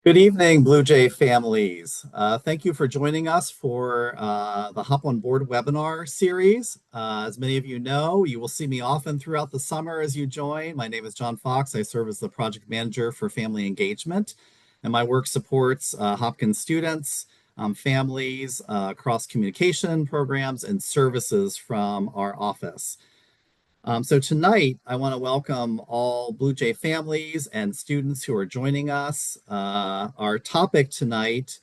Good evening, Blue Jay families. Thank you for joining us for the Hop on Board webinar series. As many of you know, you will see me often throughout the summer as you join. My name is John Fox. I serve as the project manager for family engagement, and my work supports Hopkins students, families, cross communication programs, and services from our office. So tonight, I want to welcome all Blue Jay families and students who are joining us. Our topic tonight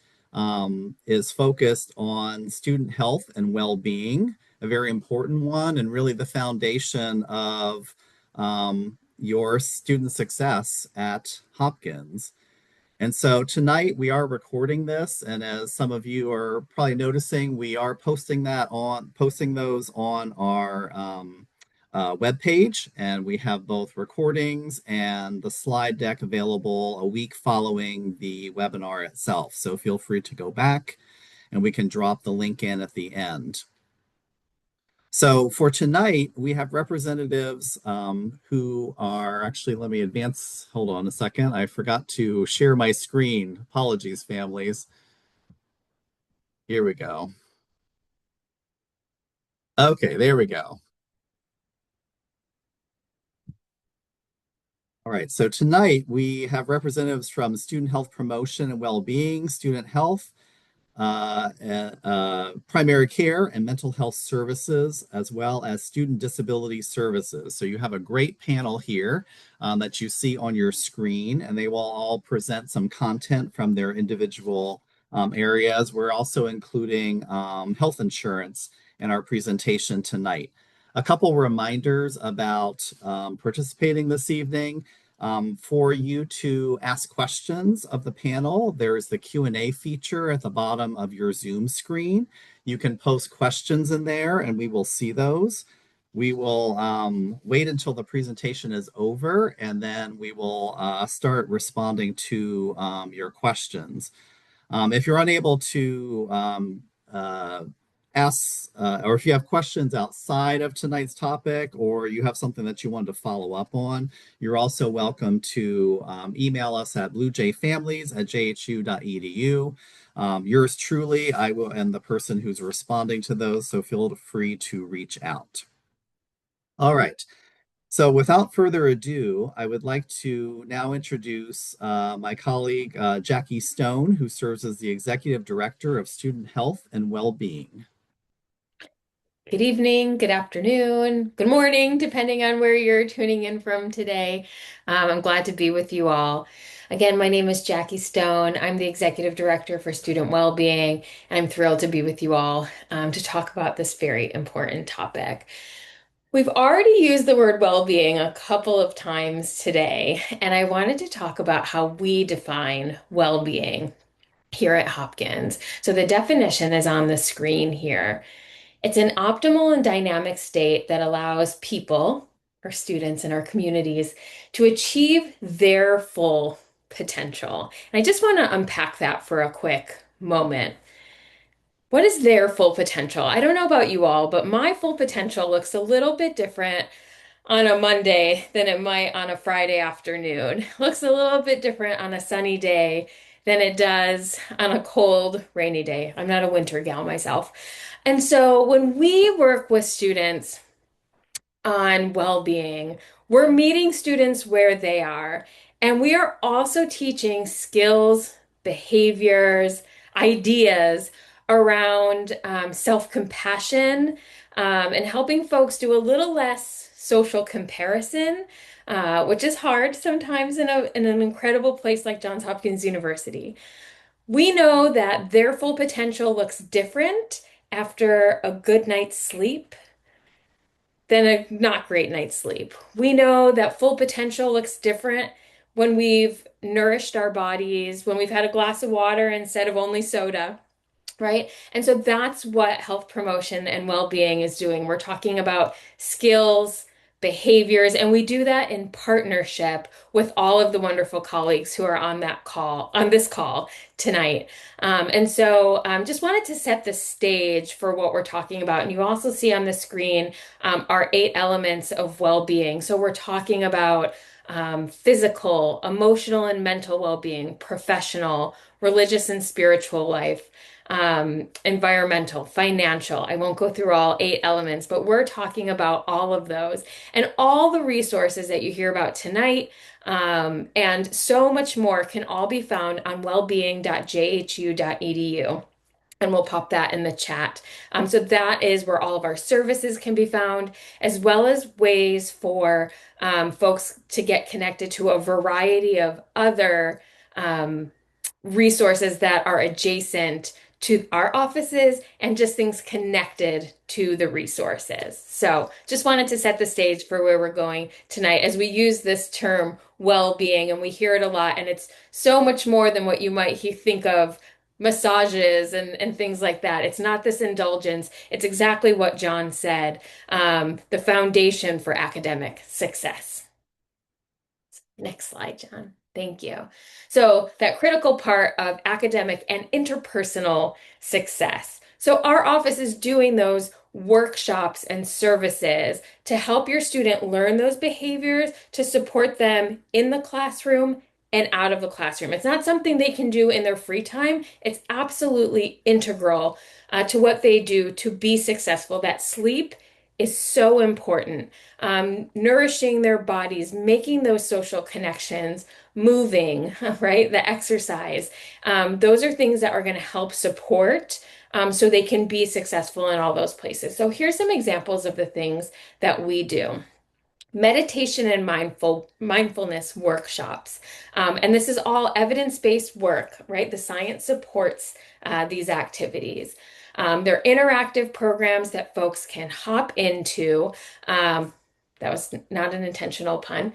is focused on student health and well-being, a very important one, and really the foundation of your student success at Hopkins. And so tonight we are recording this, and as some of you are probably noticing, we are posting those on our webpage, and we have both recordings and the slide deck available a week following the webinar itself. So feel free to go back, and we can drop the link in at the end. So for tonight, we have representatives who are actually, let me advance, hold on a second. I forgot to share my screen. Apologies, families. Here we go. Okay, there we go. All right, so tonight we have representatives from Student Health Promotion and Wellbeing, Student Health, primary care and mental health services, as well as student disability services. So you have a great panel here that you see on your screen, and they will all present some content from their individual areas. We're also including health insurance in our presentation tonight. A couple reminders about participating this evening. For you to ask questions of the panel, there is the Q&A feature at the bottom of your Zoom screen. You can post questions in there and we will see those. We will wait until the presentation is over and then we will start responding to your questions. If you're unable to ask, or if you have questions outside of tonight's topic, or you have something that you wanted to follow up on, you're also welcome to email us at bluejayfamilies@jhu.edu. Yours truly, I will, and the person who's responding to those, so feel free to reach out. All right. So without further ado, I would like to now introduce my colleague, Jackie Stone, who serves as the Executive Director of Student Health and Wellbeing. Good evening, good afternoon, good morning, depending on where you're tuning in from today. I'm glad to be with you all. Again, my name is Jackie Stone. I'm the Executive Director for Student Wellbeing, and I'm thrilled to be with you all to talk about this very important topic. We've already used the word well-being a couple of times today, and I wanted to talk about how we define well-being here at Hopkins. So the definition is on the screen here. It's an optimal and dynamic state that allows people, our students in our communities, to achieve their full potential. And I just want to unpack that for a quick moment. What is their full potential? I don't know about you all, but my full potential looks a little bit different on a Monday than it might on a Friday afternoon. Looks a little bit different on a sunny day than it does on a cold, rainy day. I'm not a winter gal myself. And so when we work with students on well-being, we're meeting students where they are, and we are also teaching skills, behaviors, ideas around self-compassion and helping folks do a little less social comparison, which is hard sometimes in an incredible place like Johns Hopkins University. We know that their full potential looks different after a good night's sleep than a not great night's sleep. We know that full potential looks different when we've nourished our bodies, when we've had a glass of water instead of only soda, right? And so that's what health promotion and well-being is doing. We're talking about skills, behaviors, and we do that in partnership with all of the wonderful colleagues who are on that call, on this call tonight. Just wanted to set the stage for what we're talking about. And you also see on the screen our 8 elements of well-being. So we're talking about physical, emotional and mental well-being, professional, religious and spiritual life, environmental, financial. I won't go through all 8 elements, but we're talking about all of those and all the resources that you hear about tonight. And so much more can all be found on wellbeing.jhu.edu. And we'll pop that in the chat. So that is where all of our services can be found, as well as ways for folks to get connected to a variety of other um, resources that are adjacent to our offices and just things connected to the resources. So just wanted to set the stage for where we're going tonight as we use this term well-being, and we hear it a lot, and it's so much more than what you might think of massages and things like that. It's not this indulgence. It's exactly what John said, the foundation for academic success. Next slide, John. Thank you. So that critical part of academic and interpersonal success. So our office is doing those workshops and services to help your student learn those behaviors to support them in the classroom and out of the classroom. It's not something they can do in their free time. It's absolutely integral to what they do to be successful. That sleep is so important. Nourishing their bodies, making those social connections, moving, right? The exercise. Those are things that are going to help support so they can be successful in all those places. So here's some examples of the things that we do. Meditation and mindfulness workshops. And this is all evidence-based work, right? The science supports these activities. They're interactive programs that folks can hop into. That was not an intentional pun.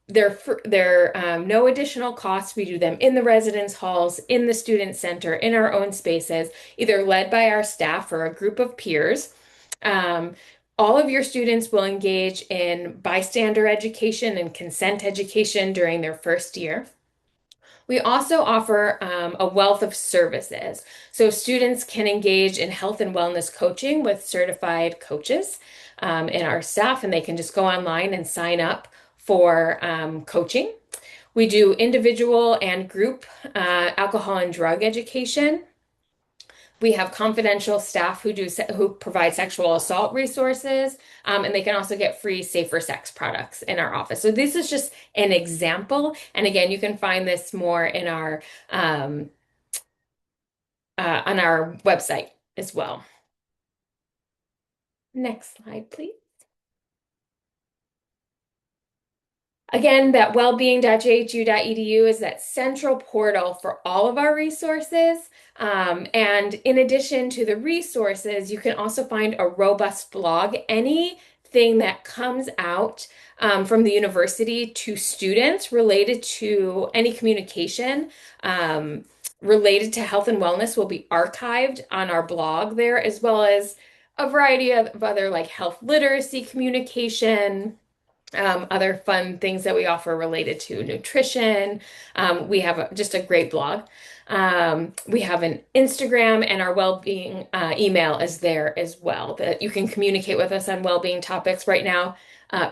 They're no additional cost. We do them in the residence halls, in the student center, in our own spaces, either led by our staff or a group of peers. All of your students will engage in bystander education and consent education during their first year. We also offer a wealth of services. So students can engage in health and wellness coaching with certified coaches in our staff, and they can just go online and sign up for coaching. We do individual and group alcohol and drug education. We have confidential staff who provide sexual assault resources, and they can also get free safer sex products in our office. So this is just an example, and again, you can find this more in our on our website as well. Next slide, please. Again, that wellbeing.jhu.edu is that central portal for all of our resources. And in addition to the resources, you can also find a robust blog. Anything that comes out from the university to students related to any communication related to health and wellness will be archived on our blog there, as well as a variety of other like health literacy communication, other fun things that we offer related to nutrition. We have just a great blog. We have an Instagram, and our well-being email is there as well, that you can communicate with us on well-being topics right now.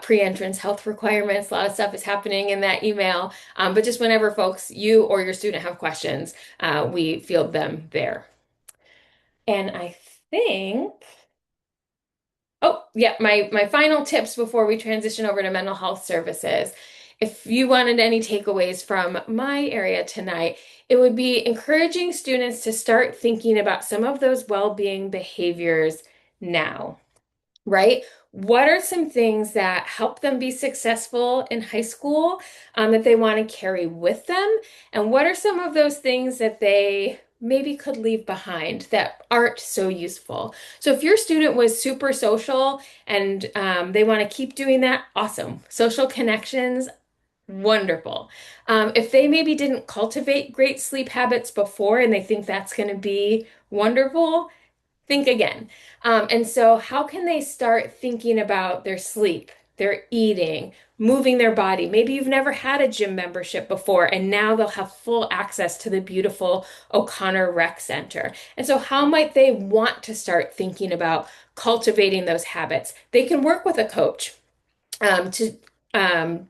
Pre-entrance health requirements, a lot of stuff is happening in that email. But just whenever folks, you or your student have questions, we field them there. And I think Oh, yeah, my final tips before we transition over to mental health services. If you wanted any takeaways from my area tonight, it would be encouraging students to start thinking about some of those well-being behaviors now, right? What are some things that help them be successful in high school that they want to carry with them? And what are some of those things that they maybe could leave behind that aren't so useful? So if your student was super social and they want to keep doing that, awesome. Social connections, wonderful. If they maybe didn't cultivate great sleep habits before and they think that's going to be wonderful, think again. And so, how can they start thinking about their sleep, their eating, moving their body? Maybe you've never had a gym membership before, and now they'll have full access to the beautiful O'Connor Rec Center. And so, how might they want to start thinking about cultivating those habits? They can work with a coach to um,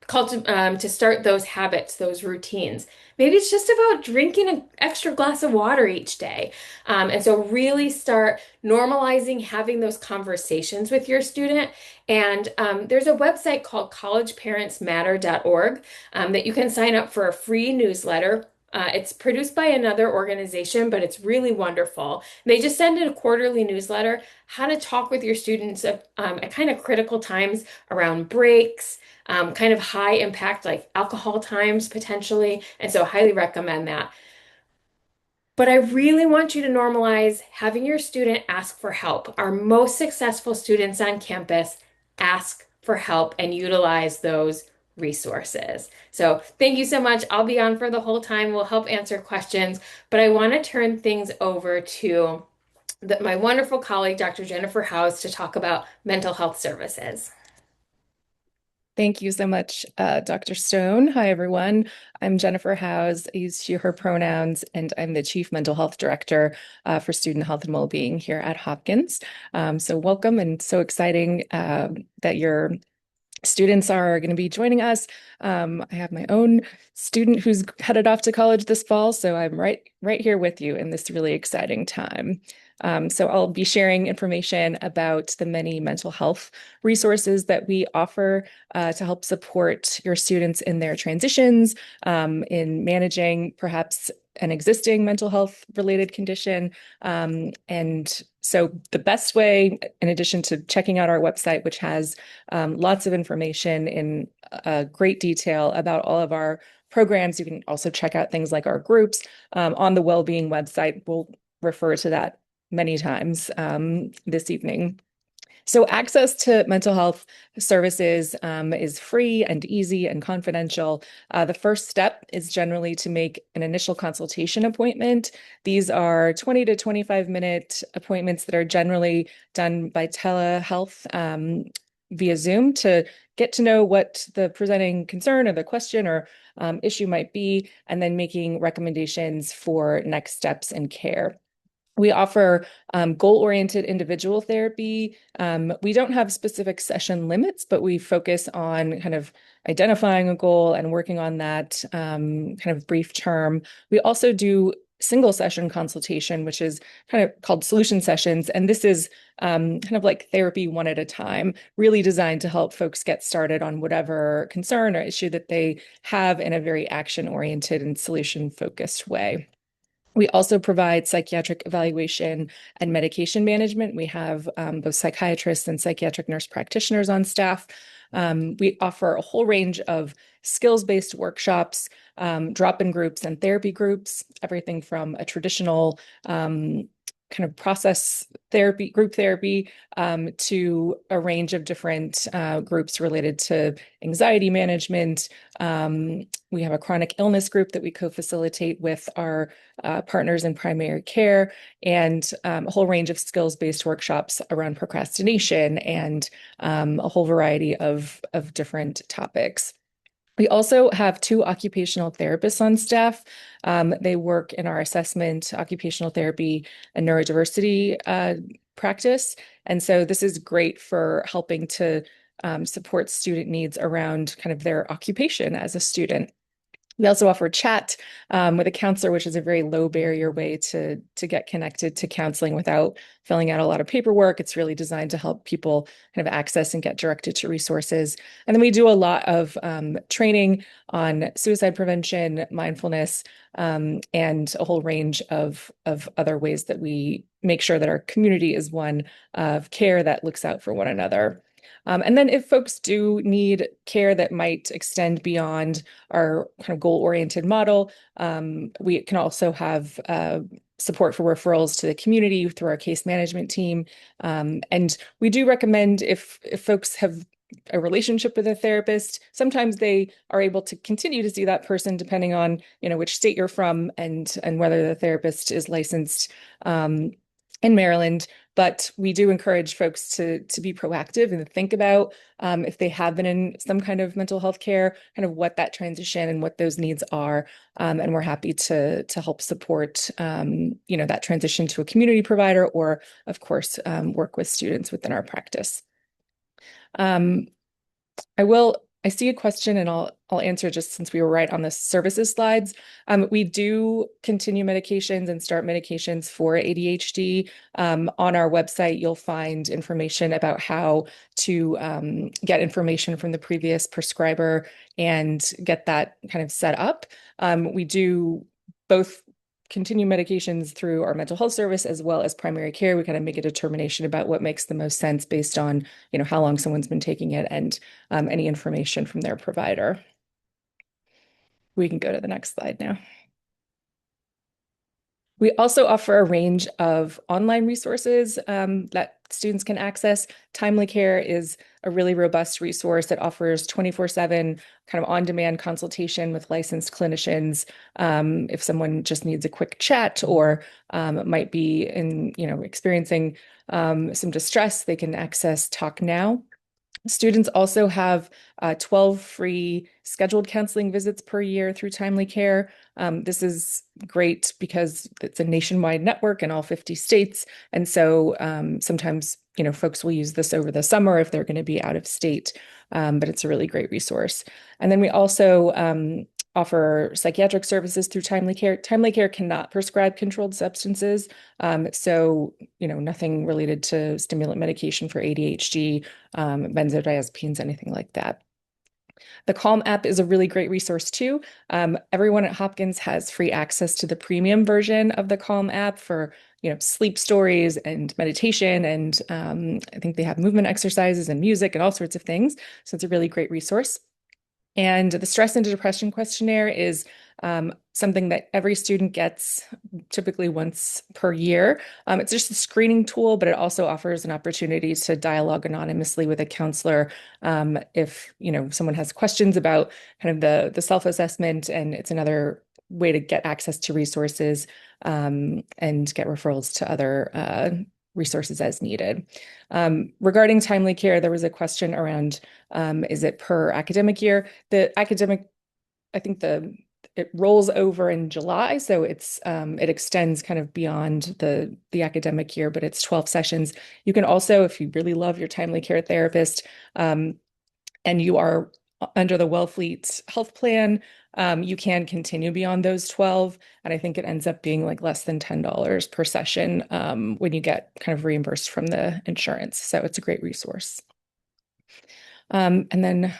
to start those habits, those routines. Maybe it's just about drinking an extra glass of water each day. And so really start normalizing having those conversations with your student. And there's a website called collegeparentsmatter.org that you can sign up for a free newsletter. It's produced by another organization, but it's really wonderful. They just send in a quarterly newsletter, how to talk with your students at kind of critical times around breaks, kind of high impact, like alcohol times potentially. And so, highly recommend that. But I really want you to normalize having your student ask for help. Our most successful students on campus ask for help and utilize those resources. So, thank you so much. I'll be on for the whole time. We'll help answer questions, but I want to turn things over to my wonderful colleague, Dr. Jennifer House, to talk about mental health services. Thank you so much, Dr. Stone. Hi, everyone. I'm Jennifer Howes. I use she, her pronouns, and I'm the Chief Mental Health Director for Student Health and Wellbeing here at Hopkins. So welcome and so exciting that your students are going to be joining us. I have my own student who's headed off to college this fall, so I'm right here with you in this really exciting time. So I'll be sharing information about the many mental health resources that we offer to help support your students in their transitions, in managing perhaps an existing mental health related condition. And so the best way, in addition to checking out our website, which has lots of information in great detail about all of our programs, you can also check out things like our groups on the Wellbeing website. We'll refer to that many times this evening. So access to mental health services is free and easy and confidential. The first step is generally to make an initial consultation appointment. These are 20 to 25-minute appointments that are generally done by telehealth via Zoom to get to know what the presenting concern or the question or issue might be, and then making recommendations for next steps in care. We offer goal-oriented individual therapy. We don't have specific session limits, but we focus on kind of identifying a goal and working on that kind of brief term. We also do single session consultation, which is kind of called solution sessions. And this is kind of like therapy one at a time, really designed to help folks get started on whatever concern or issue that they have in a very action-oriented and solution-focused way. We also provide psychiatric evaluation and medication management. We have both psychiatrists and psychiatric nurse practitioners on staff. We offer a whole range of skills-based workshops, drop-in groups and therapy groups, everything from a traditional kind of process therapy, group therapy, to a range of different groups related to anxiety management. We have a chronic illness group that we co-facilitate with our partners in primary care, and a whole range of skills-based workshops around procrastination and a whole variety of different topics. We also have 2 occupational therapists on staff. They work in our assessment, occupational therapy, and neurodiversity practice. And so this is great for helping to support student needs around kind of their occupation as a student. We also offer chat with a counselor, which is a very low barrier way to get connected to counseling without filling out a lot of paperwork. It's really designed to help people kind of access and get directed to resources. And then we do a lot of training on suicide prevention, mindfulness, and a whole range of other ways that we make sure that our community is one of care that looks out for one another. And then if folks do need care that might extend beyond our kind of goal-oriented model, we can also have support for referrals to the community through our case management team. And we do recommend if folks have a relationship with a therapist, sometimes they are able to continue to see that person depending on, which state you're from and whether the therapist is licensed in Maryland. But we do encourage folks to be proactive and think about if they have been in some kind of mental health care, kind of what that transition and what those needs are. And we're happy to help support that transition to a community provider, or of course work with students within our practice. I see a question and I'll answer just since we were right on the services slides. We do continue medications and start medications for ADHD. On our website, you'll find information about how to get information from the previous prescriber and get that kind of set up. We do both continue medications through our mental health service as well as primary care. We kind of make a determination about what makes the most sense based on, how long someone's been taking it and any information from their provider. We can go to the next slide now. We also offer a range of online resources that students can access. Timely Care is a really robust resource that offers 24/7 kind of on-demand consultation with licensed clinicians. If someone just needs a quick chat or might be experiencing some distress, they can access Talk Now. Students also have 12 free scheduled counseling visits per year through Timely Care. This is great because it's a nationwide network in all 50 states. And so sometimes, folks will use this over the summer if they're going to be out of state, but it's a really great resource. And then we also offer psychiatric services through Timely Care. Timely Care cannot prescribe controlled substances. So, nothing related to stimulant medication for ADHD, benzodiazepines, anything like that. The Calm app is a really great resource too. Everyone at Hopkins has free access to the premium version of the Calm app for, sleep stories and meditation. And I think they have movement exercises and music and all sorts of things. So it's a really great resource. And the stress and depression questionnaire is something that every student gets typically once per year. It's just a screening tool, but it also offers an opportunity to dialogue anonymously with a counselor if someone has questions about kind of the self-assessment, and it's another way to get access to resources and get referrals to other resources as needed. Regarding Timely Care, there was a question around, is it per academic year? I think it rolls over in July, so it extends kind of beyond the academic year, but it's 12 sessions. You can also, if you really love your Timely Care therapist, and you are under the Wellfleet health plan, you can continue beyond those 12. And I think it ends up being like less than $10 per session when you get kind of reimbursed from the insurance. So it's a great resource. And then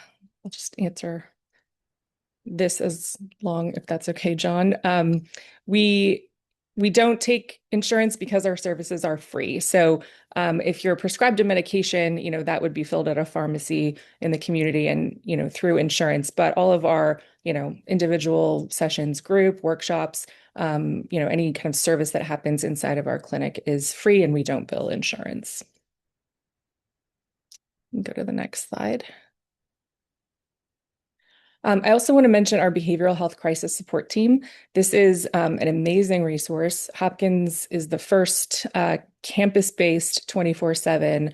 I'll just answer this as long, if that's okay, John. We don't take insurance because our services are free. So if you're prescribed a medication, that would be filled at a pharmacy in the community and, through insurance. But all of our, individual sessions, group workshops, any kind of service that happens inside of our clinic is free, and we don't bill insurance. Go to the next slide. I also want to mention our behavioral health crisis support team. This is an amazing resource. Hopkins is the first campus-based 24/7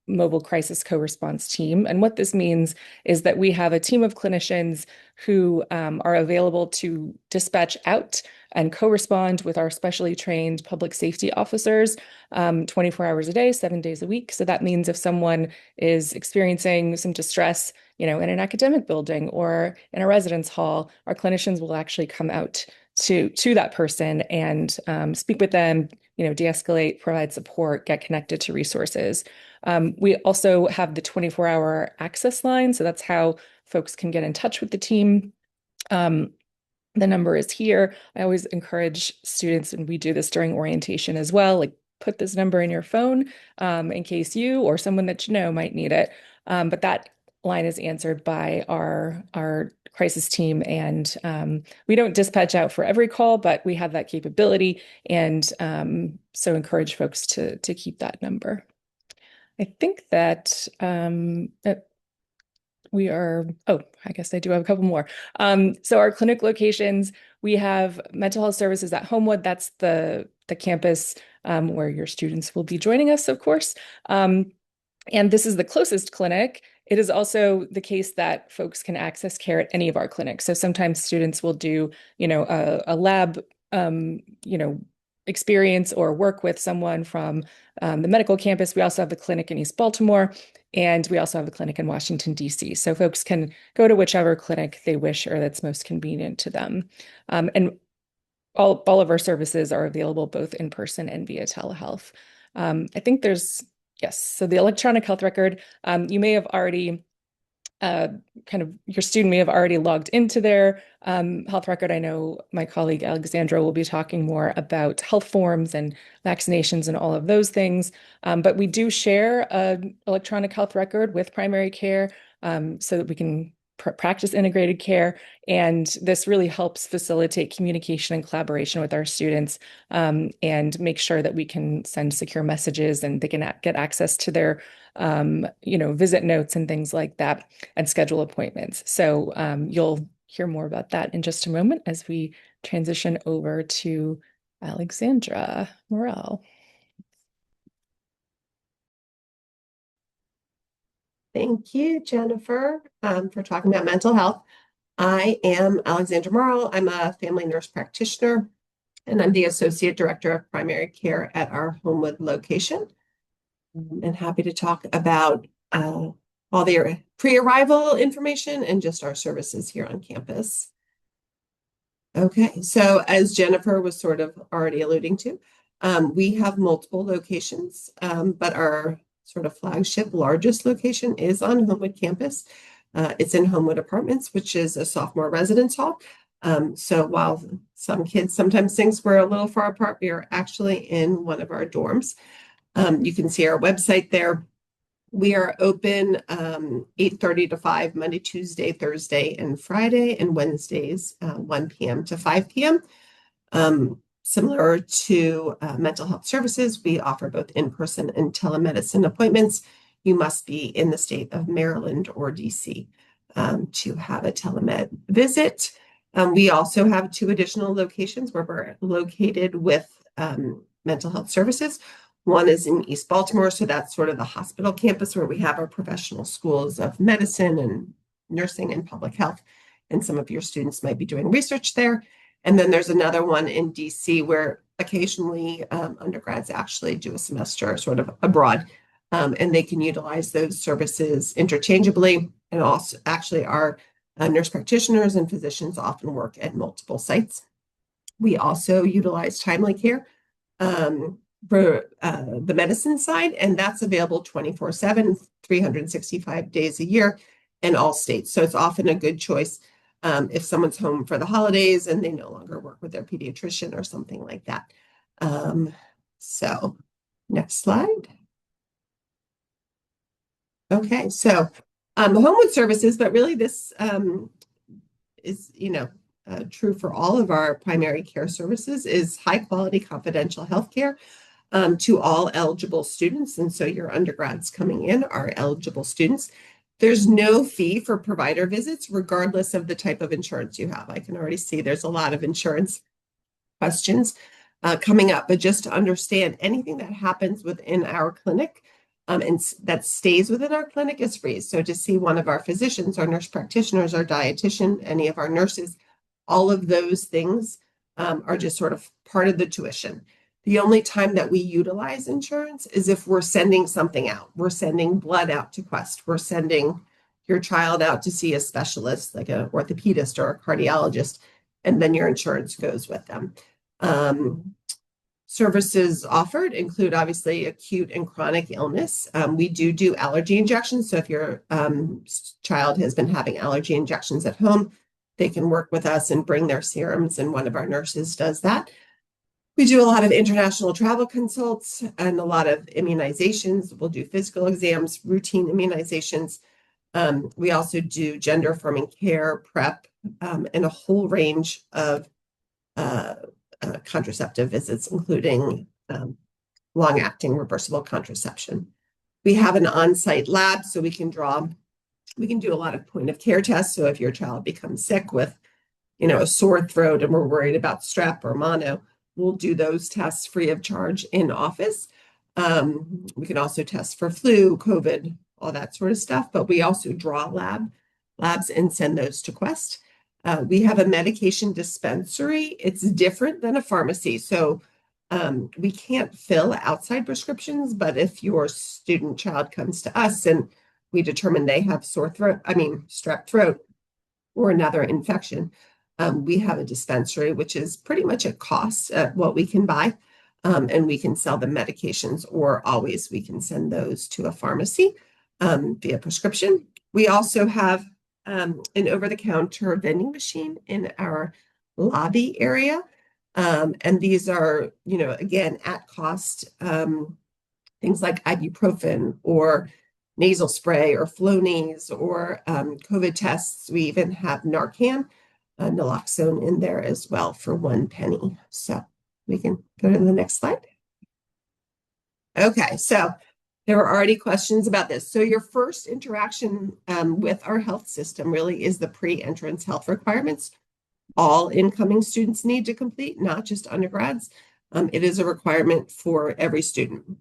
mobile crisis co-response team. And what this means is that we have a team of clinicians who are available to dispatch out and co-respond with our specially trained public safety officers 24 hours a day, 7 days a week. So that means if someone is experiencing some distress, in an academic building or in a residence hall, our clinicians will actually come out to that person and speak with them, de-escalate, provide support, get connected to resources. We also have the 24-hour access line. So that's how folks can get in touch with the team. The number is here. I always encourage students, and we do this during orientation as well, like put this number in your phone in case you or someone that you know might need it. But that line is answered by our crisis team, and we don't dispatch out for every call, but we have that capability, and so encourage folks to keep that number. I think that I guess I do have a couple more. So our clinic locations, we have mental health services at Homewood. That's the campus where your students will be joining us, of course. And this is the closest clinic. It is also the case that folks can access care at any of our clinics. So sometimes students will do, a lab, experience or work with someone from the medical campus, we also have the clinic in East Baltimore, and we also have the clinic in Washington, D.C. So folks can go to whichever clinic they wish or that's most convenient to them. And all of our services are available both in person and via telehealth. I think yes, so the electronic health record, you may have already your student may have already logged into their health record. I know my colleague Alexandra will be talking more about health forms and vaccinations and all of those things. But we do share an electronic health record with primary care so that we can practice integrated care. And this really helps facilitate communication and collaboration with our students and make sure that we can send secure messages and they can get access to their visit notes and things like that and schedule appointments. So you'll hear more about that in just a moment as we transition over to Alexandra Morel. Thank you, Jennifer, for talking about mental health. I am Alexandra Morel. I'm a family nurse practitioner, and I'm the Associate Director of Primary Care at our Homewood location. And happy to talk about all the pre-arrival information and just our services here on campus. Okay, so as Jennifer was sort of already alluding to, we have multiple locations, but our sort of flagship largest location is on Homewood campus. It's in Homewood Apartments, which is a sophomore residence hall. So while some kids sometimes think we're a little far apart, we are actually in one of our dorms. You can see our website there. We are open 8:30 to 5, Monday, Tuesday, Thursday, and Friday, and Wednesdays, 1 p.m. to 5 p.m. Similar to mental health services, we offer both in-person and telemedicine appointments. You must be in the state of Maryland or DC to have a telemed visit. We also have 2 additional locations where we're located with mental health services. One is in East Baltimore, so that's sort of the hospital campus where we have our professional schools of medicine and nursing and public health, and some of your students might be doing research there. And then there's another one in DC where occasionally undergrads actually do a semester sort of abroad, and they can utilize those services interchangeably. And also, actually, our nurse practitioners and physicians often work at multiple sites. We also utilize Timely Care for the medicine side, and that's available 24/7, 365 days a year in all states. So it's often a good choice if someone's home for the holidays and they no longer work with their pediatrician or something like that. So next slide. Okay, so Homewood services, but really this is, true for all of our primary care services, is high quality confidential healthcare to all eligible students. And so your undergrads coming in are eligible students. There's no fee for provider visits, regardless of the type of insurance you have. I can already see there's a lot of insurance questions coming up, but just to understand, anything that happens within our clinic and that stays within our clinic is free. So to see one of our physicians, our nurse practitioners, our dietitian, any of our nurses, all of those things are just sort of part of the tuition. The only time that we utilize insurance is if we're sending something out. We're sending blood out to Quest. We're sending your child out to see a specialist, like an orthopedist or a cardiologist, and then your insurance goes with them. Services offered include obviously acute and chronic illness. We do allergy injections. So if your child has been having allergy injections at home, they can work with us and bring their serums, and one of our nurses does that. We do a lot of international travel consults and a lot of immunizations. We'll do physical exams, routine immunizations. We also do gender affirming care, PrEP, and a whole range of contraceptive visits, including long-acting reversible contraception. We have an on-site lab, so we can do a lot of point of care tests. So if your child becomes sick with, a sore throat and we're worried about strep or mono, we'll do those tests free of charge in office. We can also test for flu, COVID, all that sort of stuff, but we also draw labs and send those to Quest. We have a medication dispensary. It's different than a pharmacy. So We can't fill outside prescriptions, but if your student child comes to us and we determine they have strep throat or another infection, we have a dispensary, which is pretty much at cost at what we can buy. And we can sell them medications, or always we can send those to a pharmacy via prescription. We also have an over-the-counter vending machine in our lobby area. And these are, again, at cost, things like ibuprofen or nasal spray or Flonase or COVID tests. We even have Narcan, naloxone in there as well for 1 penny. So we can go to the next slide. Okay, so there were already questions about this. So your first interaction with our health system really is the pre-entrance health requirements. All incoming students need to complete, not just undergrads. It is a requirement for every student.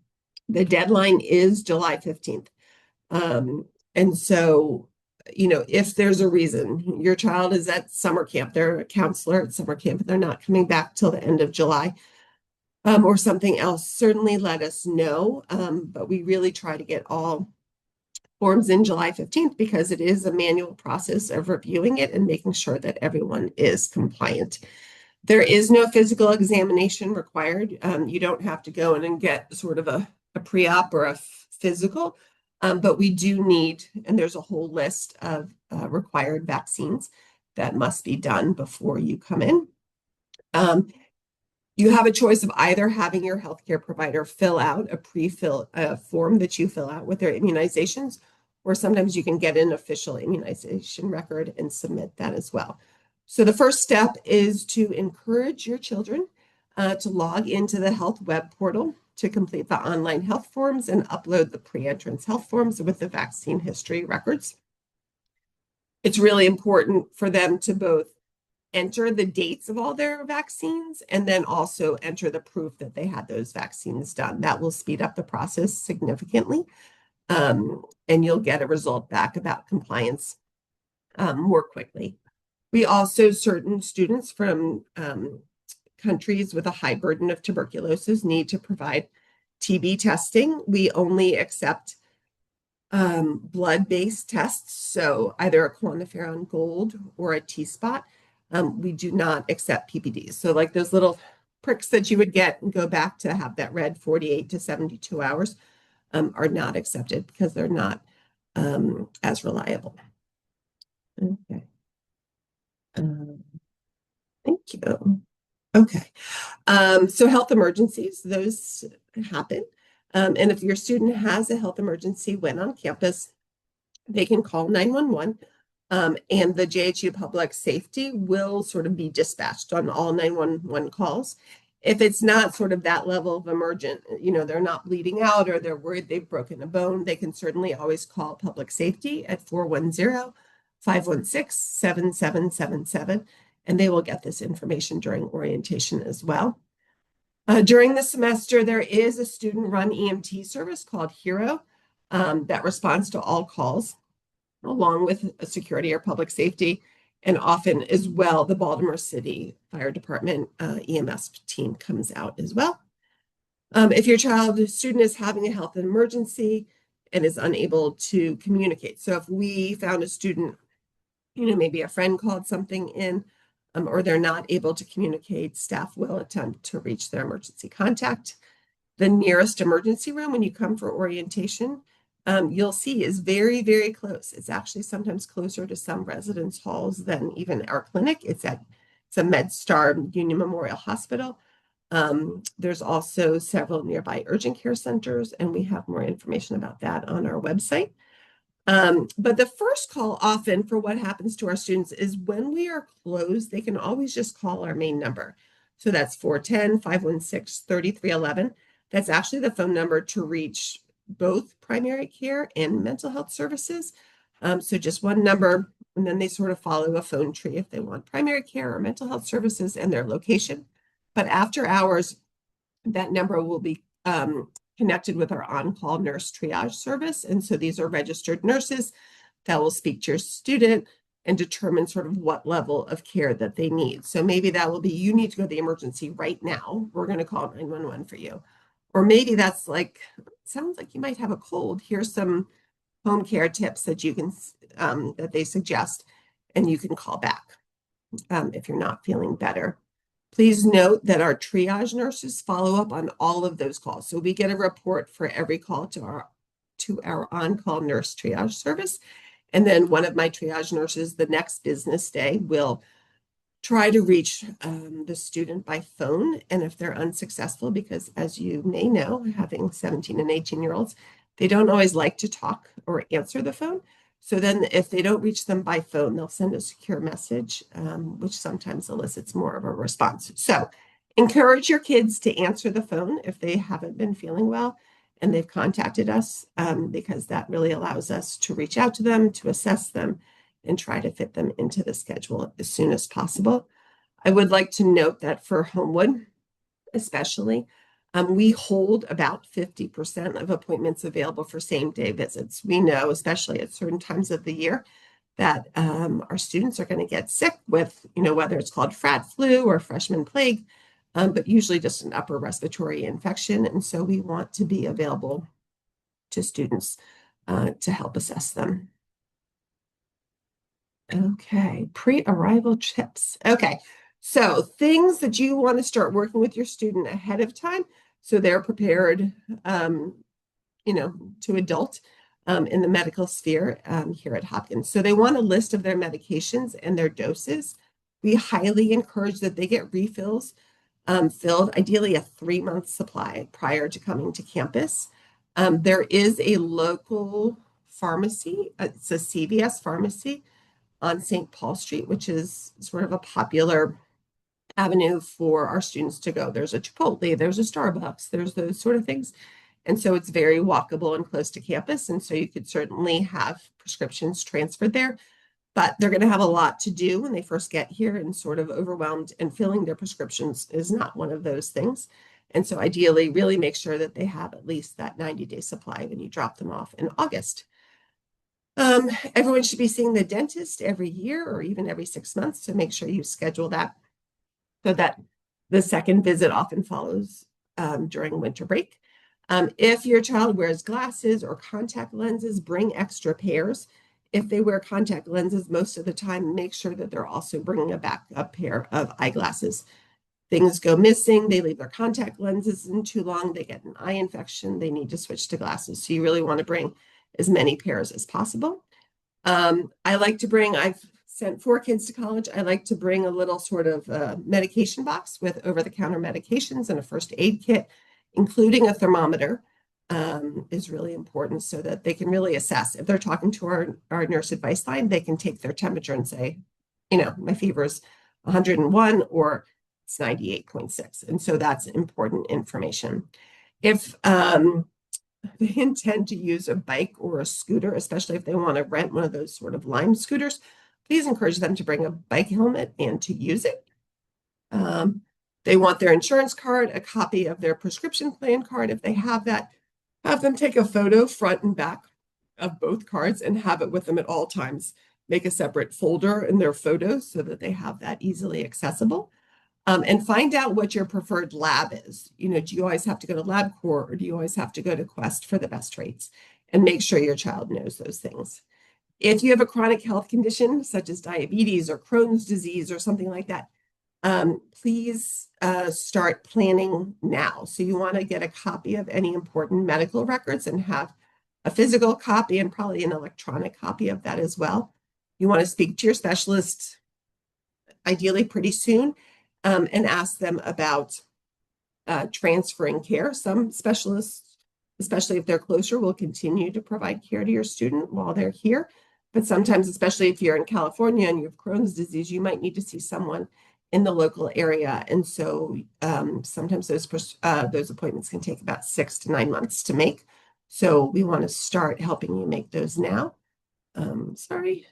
The deadline is July 15th. And so, if there's a reason your child is at summer camp, they're a counselor at summer camp, and they're not coming back till the end of July, or something else, certainly let us know. But we really try to get all forms in July 15th because it is a manual process of reviewing it and making sure that everyone is compliant. There is no physical examination required. You don't have to go in and get sort of a pre-op or a physical, but we do need, and there's a whole list of required vaccines that must be done before you come in. You have a choice of either having your healthcare provider fill out a pre-fill form that you fill out with their immunizations, or sometimes you can get an official immunization record and submit that as well. So the first step is to encourage your children to log into the health web portal to complete the online health forms and upload the pre-entrance health forms with the vaccine history records. It's really important for them to both enter the dates of all their vaccines and then also enter the proof that they had those vaccines done. That will speed up the process significantly. And you'll get a result back about compliance more quickly. We also, certain students from countries with a high burden of tuberculosis need to provide TB testing. We only accept blood-based tests, so either a QuantiFERON Gold or a T-Spot. We do not accept PPDs. So like those little pricks that you would get and go back to have that read 48 to 72 hours are not accepted because they're not as reliable. Okay. Thank you. Okay. So health emergencies, those happen. And if your student has a health emergency when on campus, they can call 911. And the JHU Public Safety will sort of be dispatched on all 911 calls. If it's not sort of that level of emergent, they're not bleeding out or they're worried they've broken a bone, they can certainly always call Public Safety at 410-516-7777, and they will get this information during orientation as well. During the semester, there is a student-run EMT service called HERO that responds to all calls, along with a security or public safety, and often as well, the Baltimore City Fire Department EMS team comes out as well. If your student is having a health emergency and is unable to communicate. So if we found a student, maybe a friend called something in, or they're not able to communicate, staff will attempt to reach their emergency contact. The nearest emergency room when you come for orientation, you'll see is very, very close. It's actually sometimes closer to some residence halls than even our clinic. It's a MedStar Union Memorial Hospital. There's also several nearby urgent care centers, and we have more information about that on our website. But the first call often for what happens to our students is when we are closed, they can always just call our main number. So that's 410-516-3311. That's actually the phone number to reach both primary care and mental health services. So just one number, and then they sort of follow a phone tree if they want primary care or mental health services and their location. But after hours, that number will be connected with our on-call nurse triage service. And so these are registered nurses that will speak to your student, and determine sort of what level of care that they need. So maybe that will be, you need to go to the emergency right now. We're going to call 911 for you. Or maybe that's like, sounds like you might have a cold. Here's some home care tips that you can, that they suggest, and you can call back if you're not feeling better. Please note that our triage nurses follow up on all of those calls. So we get a report for every call to our on-call nurse triage service. And then one of my triage nurses the next business day will try to reach the student by phone. And if they're unsuccessful, because as you may know, having 17 and 18-year-olds, they don't always like to talk or answer the phone. So then if they don't reach them by phone, they'll send a secure message, which sometimes elicits more of a response. So encourage your kids to answer the phone if they haven't been feeling well and they've contacted us, because that really allows us to reach out to them, to assess them, and try to fit them into the schedule as soon as possible. I would like to note that for Homewood, especially, we hold about 50% of appointments available for same-day visits. We know, especially at certain times of the year, that our students are going to get sick with, whether it's called frat flu or freshman plague, but usually just an upper respiratory infection. And so we want to be available to students to help assess them. Okay, pre-arrival tips. Okay, so things that you want to start working with your student ahead of time so they're prepared, to adult in the medical sphere here at Hopkins. So they want a list of their medications and their doses. We highly encourage that they get refills filled, ideally a 3-month supply prior to coming to campus. There is a local pharmacy, it's a CVS pharmacy on St. Paul Street, which is sort of a popular avenue for our students to go. There's a Chipotle, there's a Starbucks, there's those sort of things. And so it's very walkable and close to campus. And so you could certainly have prescriptions transferred there, but they're going to have a lot to do when they first get here, and sort of overwhelmed, and filling their prescriptions is not one of those things. And so ideally really make sure that they have at least that 90-day supply when you drop them off in August. Everyone should be seeing the dentist every year or even every 6 months, so make sure you schedule that so that the second visit often follows during winter break. If your child wears glasses or contact lenses, bring extra pairs. If they wear contact lenses most of the time, make sure that they're also bringing a backup pair of eyeglasses. Things go missing, they leave their contact lenses in too long, they get an eye infection, they need to switch to glasses. So you really want to bring as many pairs as possible. I like to bring, I've sent 4 kids to college, I like to bring a little sort of medication box with over-the-counter medications and a first aid kit, including a thermometer, is really important so that they can really assess. If they're talking to our nurse advice line, they can take their temperature and say, my fever is 101 or it's 98.6. And so that's important information. If they intend to use a bike or a scooter, especially if they want to rent one of those sort of Lime scooters, please encourage them to bring a bike helmet and to use it. They want their insurance card, a copy of their prescription plan card. If they have that, have them take a photo front and back of both cards and have it with them at all times. Make a separate folder in their photos so that they have that easily accessible. And find out what your preferred lab is. Do you always have to go to LabCorp, or do you always have to go to Quest for the best rates? And make sure your child knows those things. If you have a chronic health condition, such as diabetes or Crohn's disease or something like that, please start planning now. So you want to get a copy of any important medical records and have a physical copy and probably an electronic copy of that as well. You want to speak to your specialist, ideally pretty soon, and ask them about transferring care. Some specialists, especially if they're closer, will continue to provide care to your student while they're here. But sometimes, especially if you're in California and you have Crohn's disease, you might need to see someone in the local area. And so sometimes those appointments can take about 6 to 9 months to make. So we want to start helping you make those now. Sorry,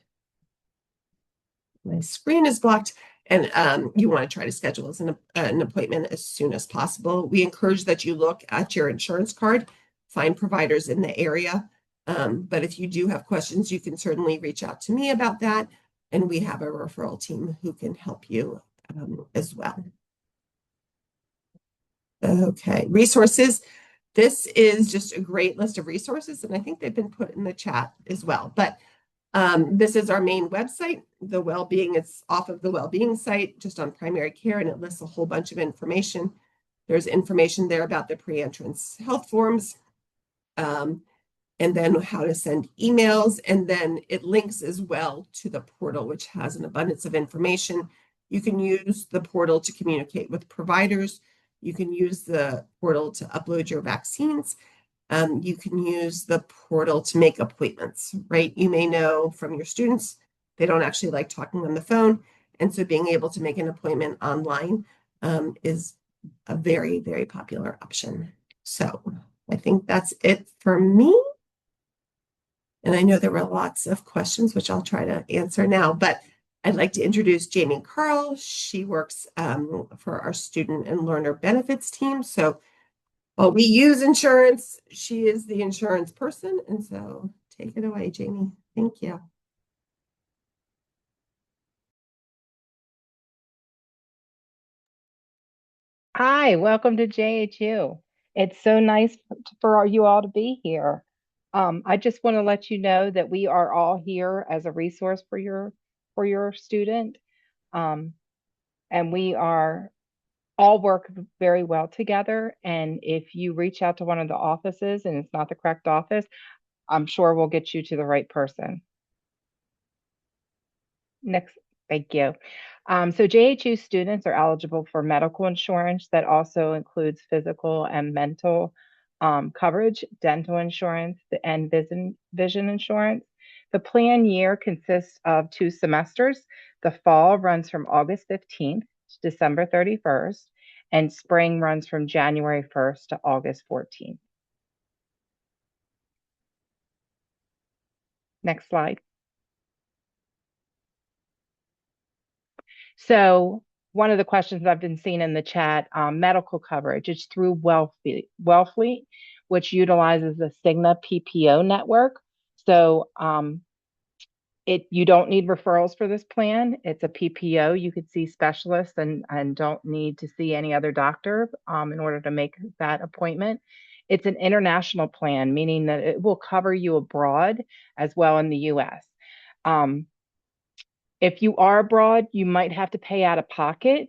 my screen is blocked. And you want to try to schedule as an appointment as soon as possible. We encourage that you look at your insurance card, find providers in the area. But if you do have questions, you can certainly reach out to me about that. And we have a referral team who can help you as well. Okay, resources. This is just a great list of resources, and I think they've been put in the chat as well. But this is our main website. The Wellbeing, it's off of the Wellbeing site, just on primary care, and it lists a whole bunch of information. There's information there about the pre-entrance health forms, and then how to send emails. And then it links as well to the portal, which has an abundance of information. You can use the portal to communicate with providers. You can use the portal to upload your vaccines. You can use the portal to make appointments, right? You may know from your students, they don't actually like talking on the phone. And so being able to make an appointment online is a very, very popular option. So I think that's it for me. And I know there were lots of questions, which I'll try to answer now, but I'd like to introduce Jamie Carl. She works for our student and learner benefits team. So while we use insurance, she is the insurance person. And so take it away, Jamie. Thank you. Hi, welcome to JHU. It's so nice for you all to be here. I just want to let you know that we are all here as a resource for your student. And we are all work very well together. And if you reach out to one of the offices and it's not the correct office, I'm sure we'll get you to the right person. Next, thank you. So JHU students are eligible for medical insurance that also includes physical and mental coverage, dental insurance, and vision insurance. The plan year consists of 2 semesters. The fall runs from August 15th to December 31st, and spring runs from January 1st to August 14th. Next slide. So one of the questions I've been seeing in the chat, medical coverage, it's through Wellfleet, which utilizes the Cigna PPO network. So you don't need referrals for this plan. It's a PPO. You could see specialists and don't need to see any other doctor in order to make that appointment. It's an international plan, meaning that it will cover you abroad as well in the US. If you are abroad, you might have to pay out of pocket,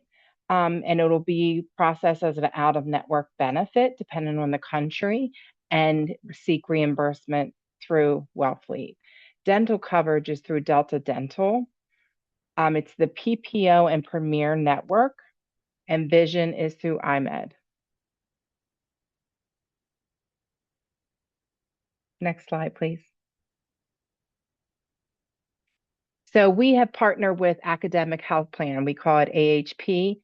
and it'll be processed as an out-of-network benefit, depending on the country, and seek reimbursement through Wellfleet. Dental coverage is through Delta Dental. It's the PPO and Premier Network, and vision is through iMed. Next slide, please. So we have partnered with Academic Health Plan. We call it AHP.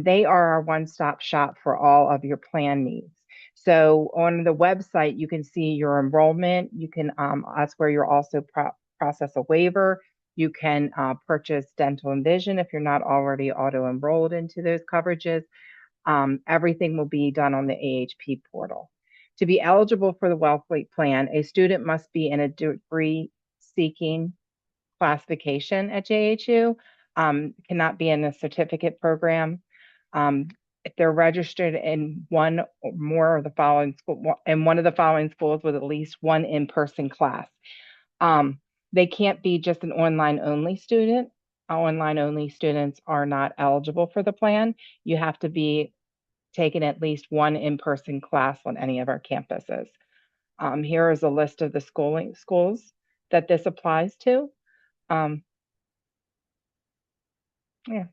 They are our one-stop shop for all of your plan needs. So on the website, you can see your enrollment. You can, that's where you'll also process a waiver. You can purchase dental and vision if you're not already auto-enrolled into those coverages. Everything will be done on the AHP portal. To be eligible for the Wellfleet plan, a student must be in a degree-seeking classification at JHU, cannot be in a certificate program. If they're registered in one or more of the following schools with at least one in-person class. They can't be just an online only student. Online only students are not eligible for the plan. You have to be taking at least one in-person class on any of our campuses. Here is a list of the schools that this applies to. Yeah.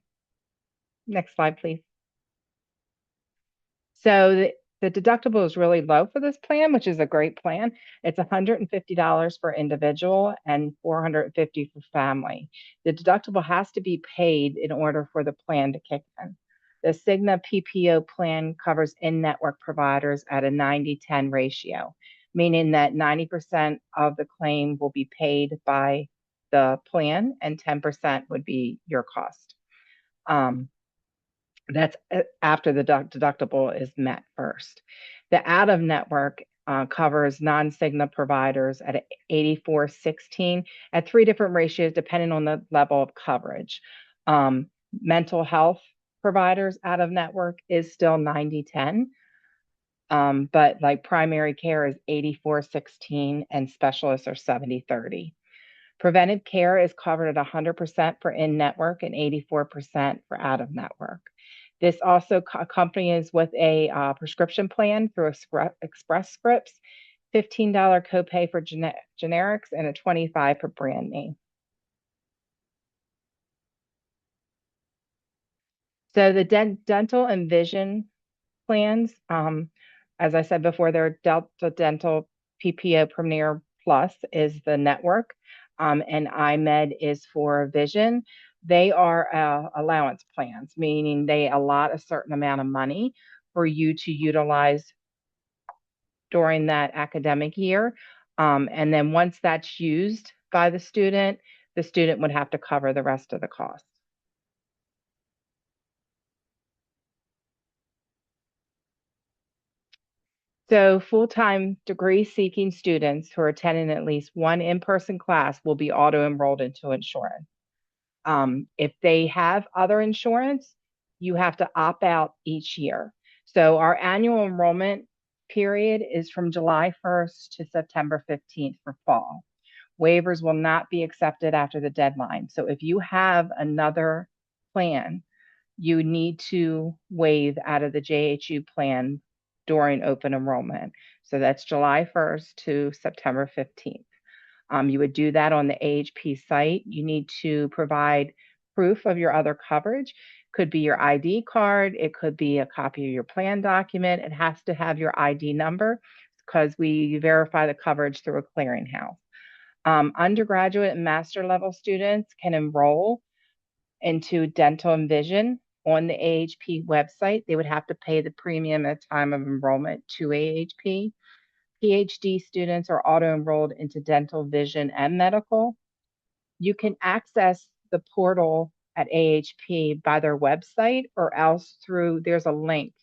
Next slide, please. So the deductible is really low for this plan, which is a great plan. It's $150 for individual and $450 for family. The deductible has to be paid in order for the plan to kick in. The Cigna PPO plan covers in-network providers at a 90-10 ratio, meaning that 90% of the claim will be paid by the plan and 10% would be your cost. That's after the deductible is met first. The out-of-network covers non-Cigna providers at 84/16 at 3 different ratios depending on the level of coverage. Mental health providers out of network is still 90/10. But like primary care is 84/16 and specialists are 70/30. Preventive care is covered at 100% for in-network and 84% for out-of-network. This also accompanies with a prescription plan through Express Scripts, $15 copay for generics, and a $25 for brand name. So the dental and vision plans, as I said before, they're Delta Dental PPO Premier Plus is the network, and iMed is for vision. They are allowance plans, meaning they allot a certain amount of money for you to utilize during that academic year. And then once that's used by the student would have to cover the rest of the cost. So full-time degree-seeking students who are attending at least one in-person class will be auto-enrolled into insurance. If they have other insurance, you have to opt out each year. So our annual enrollment period is from July 1st to September 15th for fall. Waivers will not be accepted after the deadline. So if you have another plan, you need to waive out of the JHU plan during open enrollment. So that's July 1st to September 15th. You would do that on the AHP site. You need to provide proof of your other coverage. Could be your ID card. It could be a copy of your plan document. It has to have your ID number because we verify the coverage through a clearinghouse. Undergraduate and master level students can enroll into dental and vision on the AHP website. They would have to pay the premium at time of enrollment to AHP. PhD students are auto-enrolled into dental, vision, and medical. You can access the portal at AHP by their website or else there's a link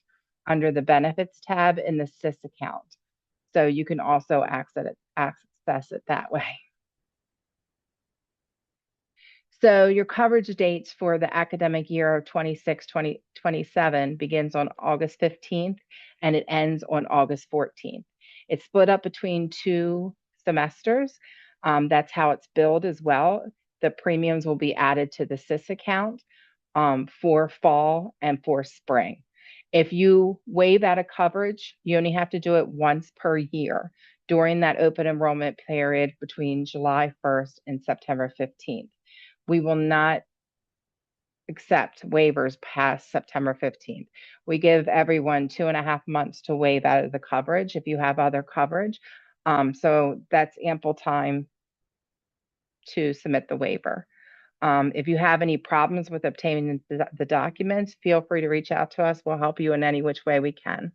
under the benefits tab in the SIS account. So you can also access it that way. So your coverage dates for the academic year of 26-27 begins on August 15th and it ends on August 14th. It's split up between 2 semesters. That's how it's billed as well. The premiums will be added to the SIS account for fall and for spring. If you waive out of coverage, you only have to do it once per year during that open enrollment period between July 1st and September 15th. We will not accept waivers past September 15th. We give everyone 2.5 months to waive out of the coverage if you have other coverage. So that's ample time to submit the waiver. If you have any problems with obtaining the documents, feel free to reach out to us. We'll help you in any which way we can.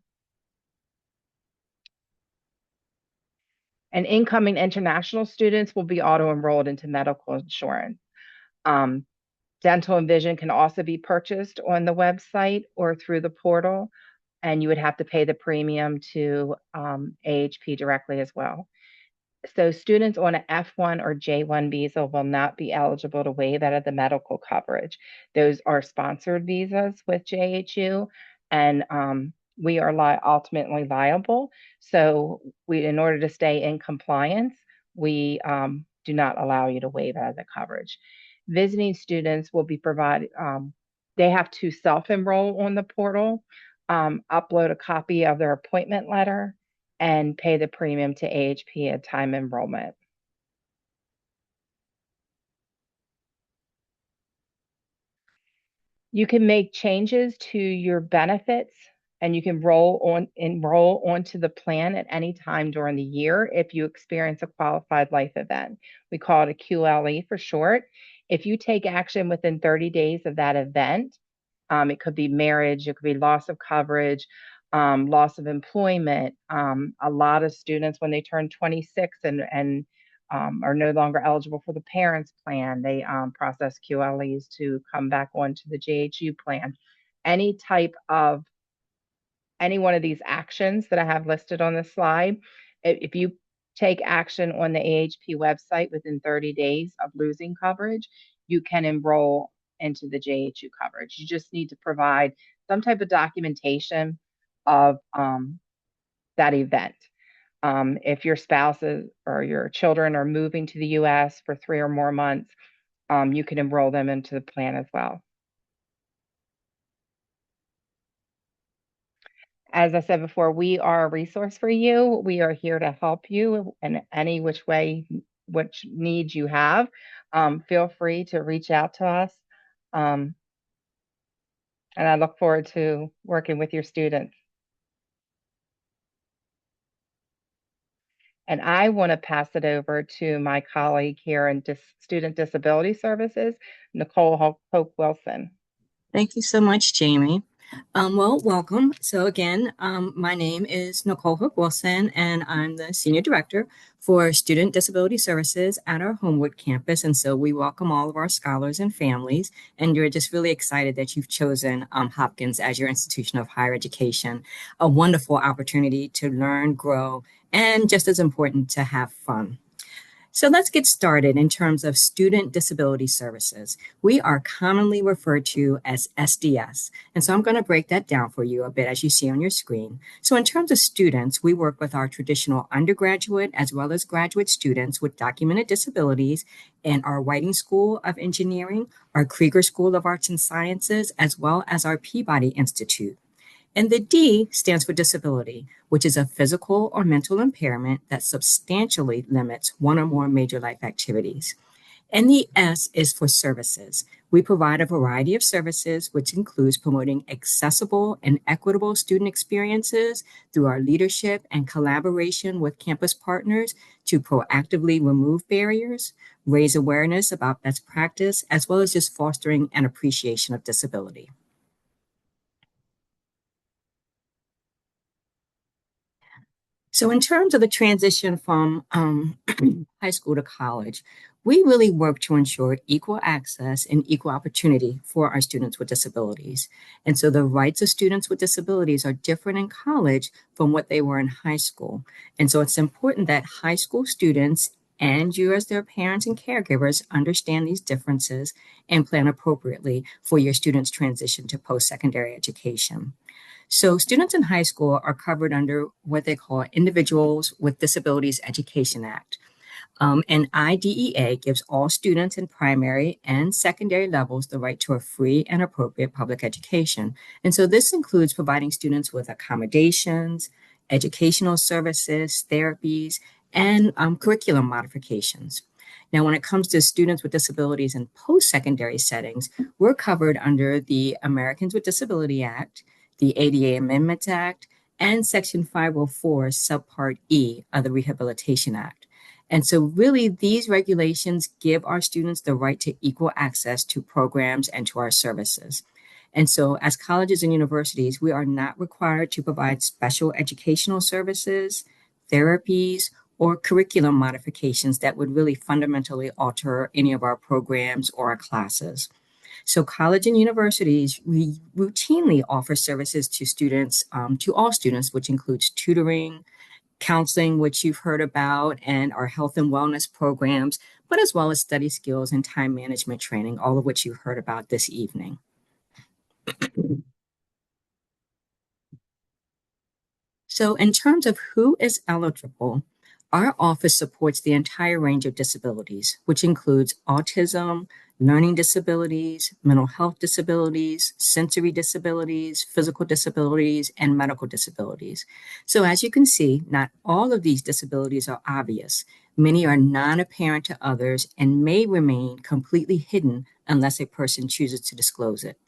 And incoming international students will be auto-enrolled into medical insurance. Dental and vision can also be purchased on the website or through the portal, and you would have to pay the premium to AHP directly as well. So students on an F1 or J1 visa will not be eligible to waive out of the medical coverage. Those are sponsored visas with JHU, and we are ultimately liable. So in order to stay in compliance, we do not allow you to waive out of the coverage. Visiting students will be provided, they have to self-enroll on the portal, upload a copy of their appointment letter, and pay the premium to AHP at time enrollment. You can make changes to your benefits and you can enroll onto the plan at any time during the year if you experience a qualified life event. We call it a QLE for short. If you take action within 30 days of that event, it could be marriage, it could be loss of coverage, loss of employment. A lot of students, when they turn 26 and are no longer eligible for the parents plan, they process QLEs to come back onto the JHU plan. Any type of any one of these actions that I have listed on this slide. If you take action on the AHP website within 30 days of losing coverage, you can enroll into the JHU coverage. You just need to provide some type of documentation of that event. If your spouses or your children are moving to the US for 3 or more months, you can enroll them into the plan as well. As I said before, we are a resource for you. We are here to help you in any which way, which needs you have. Feel free to reach out to us. And I look forward to working with your students. And I want to pass it over to my colleague here in Student Disability Services, Nicole Hope Wilson. Thank you so much, Jamie. Well, welcome. So again, my name is Nicole Hook Wilson, and I'm the Senior Director for Student Disability Services at our Homewood campus. And so we welcome all of our scholars and families, and you're just really excited that you've chosen Hopkins as your institution of higher education. A wonderful opportunity to learn, grow, and just as important, to have fun. So let's get started in terms of student disability services. We are commonly referred to as SDS. And so I'm going to break that down for you a bit as you see on your screen. So in terms of students, we work with our traditional undergraduate as well as graduate students with documented disabilities in our Whiting School of Engineering, our Krieger School of Arts and Sciences, as well as our Peabody Institute. And the D stands for disability, which is a physical or mental impairment that substantially limits one or more major life activities. And the S is for services. We provide a variety of services, which includes promoting accessible and equitable student experiences through our leadership and collaboration with campus partners to proactively remove barriers, raise awareness about best practice, as well as just fostering an appreciation of disability. So in terms of the transition from high school to college, we really work to ensure equal access and equal opportunity for our students with disabilities. And so the rights of students with disabilities are different in college from what they were in high school. And so it's important that high school students and you as their parents and caregivers understand these differences and plan appropriately for your students' transition to post-secondary education. So students in high school are covered under what they call Individuals with Disabilities Education Act. And IDEA gives all students in primary and secondary levels the right to a free and appropriate public education. And so this includes providing students with accommodations, educational services, therapies, and curriculum modifications. Now, when it comes to students with disabilities in post-secondary settings, we're covered under the Americans with Disability Act, the ADA Amendments Act, and Section 504, Subpart E of the Rehabilitation Act. And so really these regulations give our students the right to equal access to programs and to our services. And so as colleges and universities, we are not required to provide special educational services, therapies, or curriculum modifications that would really fundamentally alter any of our programs or our classes. So college and universities, we routinely offer services to students, to all students, which includes tutoring, counseling, which you've heard about, and our health and wellness programs, but as well as study skills and time management training, all of which you've heard about this evening. So in terms of who is eligible, our office supports the entire range of disabilities, which includes autism, learning disabilities, mental health disabilities, sensory disabilities, physical disabilities, and medical disabilities. So as you can see, not all of these disabilities are obvious. Many are non-apparent to others and may remain completely hidden unless a person chooses to disclose it.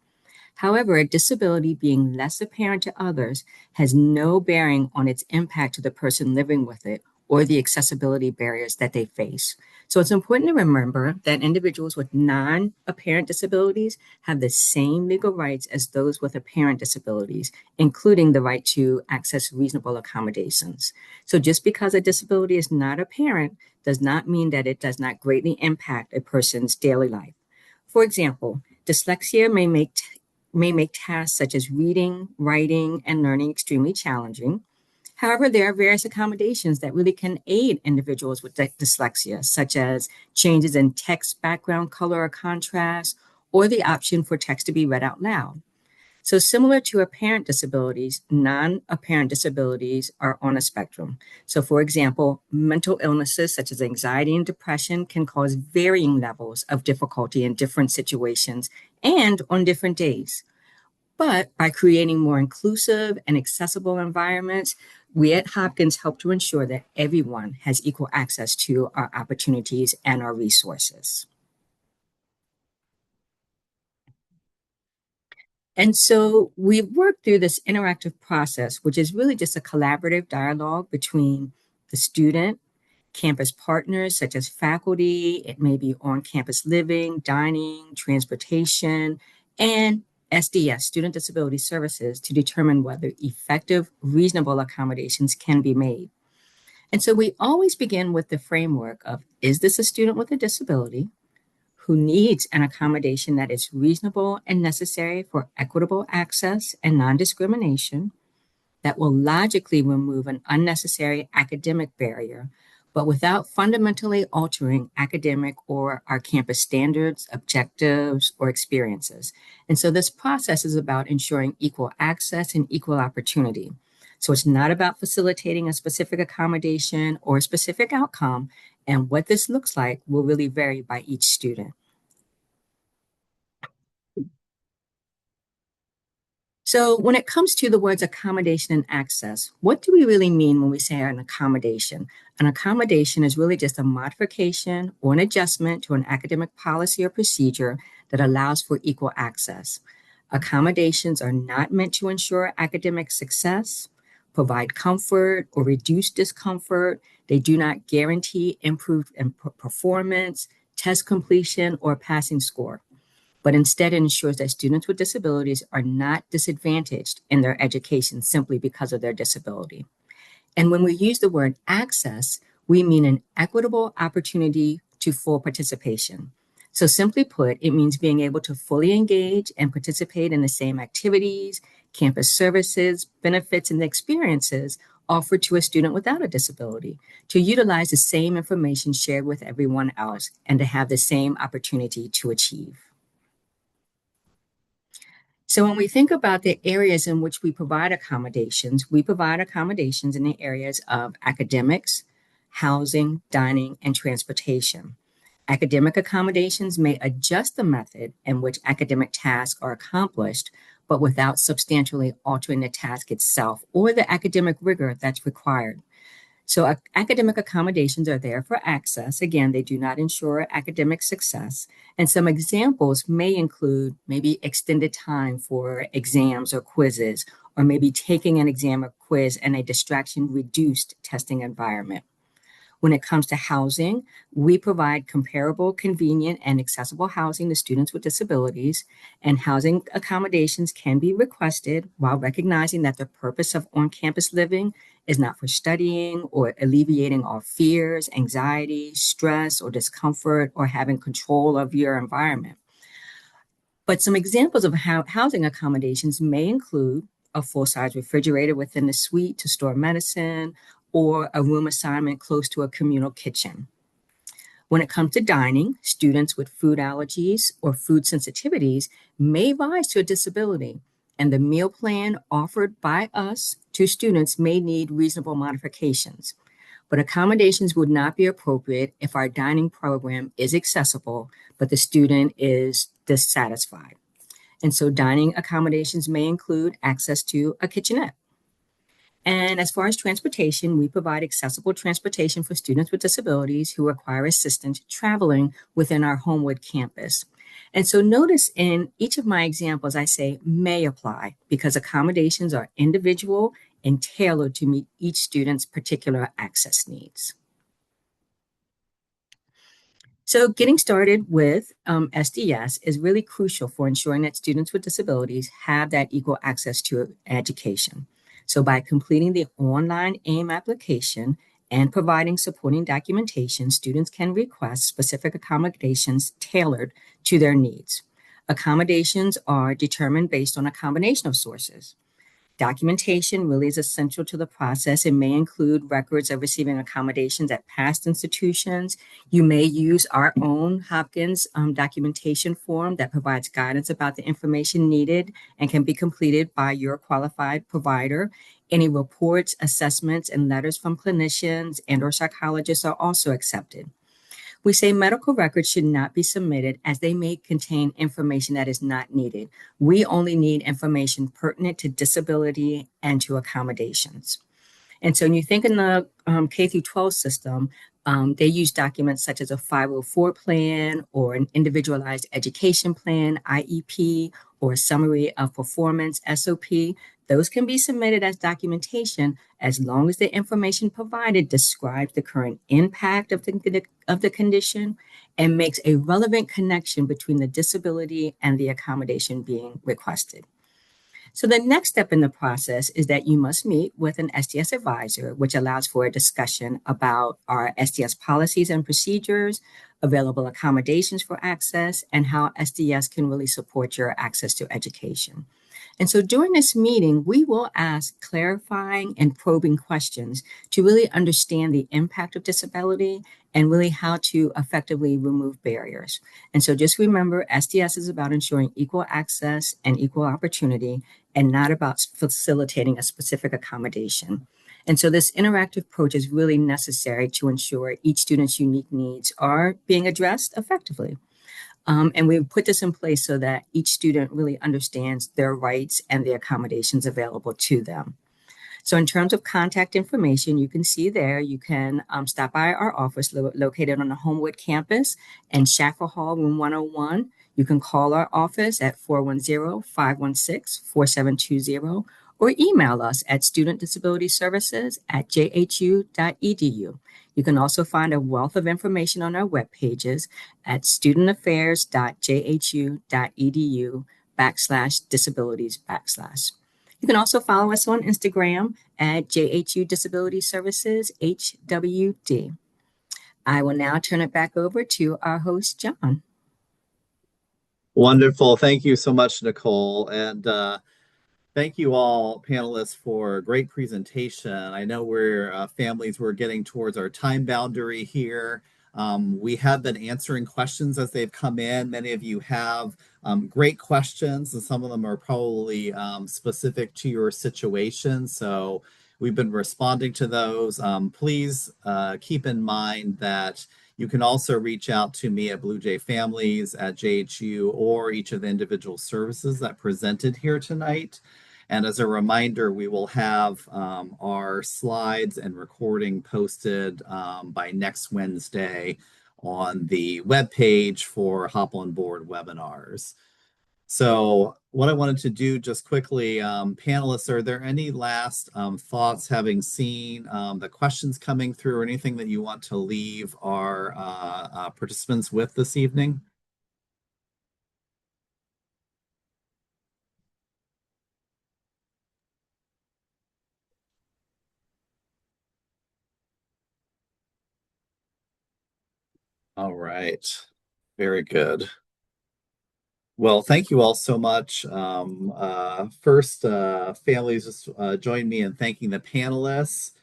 However, a disability being less apparent to others has no bearing on its impact to the person living with it or the accessibility barriers that they face. So it's important to remember that individuals with non-apparent disabilities have the same legal rights as those with apparent disabilities, including the right to access reasonable accommodations. So just because a disability is not apparent does not mean that it does not greatly impact a person's daily life. For example, dyslexia may make may make tasks such as reading, writing, and learning extremely challenging. However, there are various accommodations that really can aid individuals with dyslexia, such as changes in text background color or contrast, or the option for text to be read out loud. So similar to apparent disabilities, non-apparent disabilities are on a spectrum. So for example, mental illnesses such as anxiety and depression can cause varying levels of difficulty in different situations and on different days. But by creating more inclusive and accessible environments, we at Hopkins help to ensure that everyone has equal access to our opportunities and our resources. And so we've worked through this interactive process, which is really just a collaborative dialogue between the student, campus partners such as faculty, it may be on-campus living, dining, transportation, and SDS, Student Disability Services, to determine whether effective, reasonable accommodations can be made. And so we always begin with the framework of, is this a student with a disability who needs an accommodation that is reasonable and necessary for equitable access and non-discrimination, that will logically remove an unnecessary academic barrier, but without fundamentally altering academic or our campus standards, objectives, or experiences. And so this process is about ensuring equal access and equal opportunity. So it's not about facilitating a specific accommodation or a specific outcome, and what this looks like will really vary by each student. So when it comes to the words accommodation and access, what do we really mean when we say an accommodation? An accommodation is really just a modification or an adjustment to an academic policy or procedure that allows for equal access. Accommodations are not meant to ensure academic success, provide comfort, or reduce discomfort. They do not guarantee improved performance, test completion, or passing score, but instead ensures that students with disabilities are not disadvantaged in their education simply because of their disability. And when we use the word access, we mean an equitable opportunity to full participation. So simply put, it means being able to fully engage and participate in the same activities, campus services, benefits, and experiences offered to a student without a disability, to utilize the same information shared with everyone else, and to have the same opportunity to achieve. So when we think about the areas in which we provide accommodations in the areas of academics, housing, dining, and transportation. Academic accommodations may adjust the method in which academic tasks are accomplished, but without substantially altering the task itself or the academic rigor that's required. So academic accommodations are there for access. Again, they do not ensure academic success. And some examples may include maybe extended time for exams or quizzes, or maybe taking an exam or quiz in a distraction-reduced testing environment. When it comes to housing, we provide comparable, convenient, and accessible housing to students with disabilities, and housing accommodations can be requested while recognizing that the purpose of on-campus living is not for studying or alleviating all fears, anxiety, stress, or discomfort, or having control of your environment. But some examples of how housing accommodations may include a full-size refrigerator within the suite to store medicine, or a room assignment close to a communal kitchen. When it comes to dining, students with food allergies or food sensitivities may rise to a disability, and the meal plan offered by us to students may need reasonable modifications. But accommodations would not be appropriate if our dining program is accessible, but the student is dissatisfied. And so dining accommodations may include access to a kitchenette. And as far as transportation, we provide accessible transportation for students with disabilities who require assistance traveling within our Homewood campus. And so notice in each of my examples, I say may apply because accommodations are individual and tailored to meet each student's particular access needs. So getting started with SDS is really crucial for ensuring that students with disabilities have that equal access to education. So by completing the online AIM application and providing supporting documentation, students can request specific accommodations tailored to their needs. Accommodations are determined based on a combination of sources. Documentation really is essential to the process. It may include records of receiving accommodations at past institutions. You may use our own Hopkins documentation form that provides guidance about the information needed and can be completed by your qualified provider. Any reports, assessments, and letters from clinicians and/or psychologists are also accepted. We say medical records should not be submitted as they may contain information that is not needed. We only need information pertinent to disability and to accommodations. And so when you think in the K through 12 system, they use documents such as a 504 plan or an individualized education plan, IEP, or a summary of performance, SOP. Those can be submitted as documentation as long as the information provided describes the current impact of the condition and makes a relevant connection between the disability and the accommodation being requested. So the next step in the process is that you must meet with an SDS advisor, which allows for a discussion about our SDS policies and procedures, available accommodations for access, and how SDS can really support your access to education. And so during this meeting, we will ask clarifying and probing questions to really understand the impact of disability and really how to effectively remove barriers. And so just remember, SDS is about ensuring equal access and equal opportunity and not about facilitating a specific accommodation. And so this interactive approach is really necessary to ensure each student's unique needs are being addressed effectively. And we put this in place so that each student really understands their rights and the accommodations available to them. So in terms of contact information, you can see there, you can stop by our office located on the Homewood campus and Schaffer Hall, room 101. You can call our office at 410-516-4720 or email us at studentdisabilityservices@jhu.edu. You can also find a wealth of information on our web pages at studentaffairs.jhu.edu/disabilities/. You can also follow us on Instagram at JHU Disability Services HWD. I will now turn it back over to our host, John. Wonderful. Thank you so much, Nicole. And thank you all panelists for a great presentation. I know we're getting towards our time boundary here. We have been answering questions as they've come in. Many of you have great questions, and some of them are probably specific to your situation. So we've been responding to those. Please keep in mind that you can also reach out to me at Blue Jay Families at JHU or each of the individual services that presented here tonight. And as a reminder, we will have our slides and recording posted by next Wednesday on the webpage for Hop on Board webinars. So what I wanted to do just quickly, panelists, are there any last thoughts having seen the questions coming through or anything that you want to leave our participants with this evening? All right, very good. Well, thank you all so much. First, families, just join me in thanking the panelists.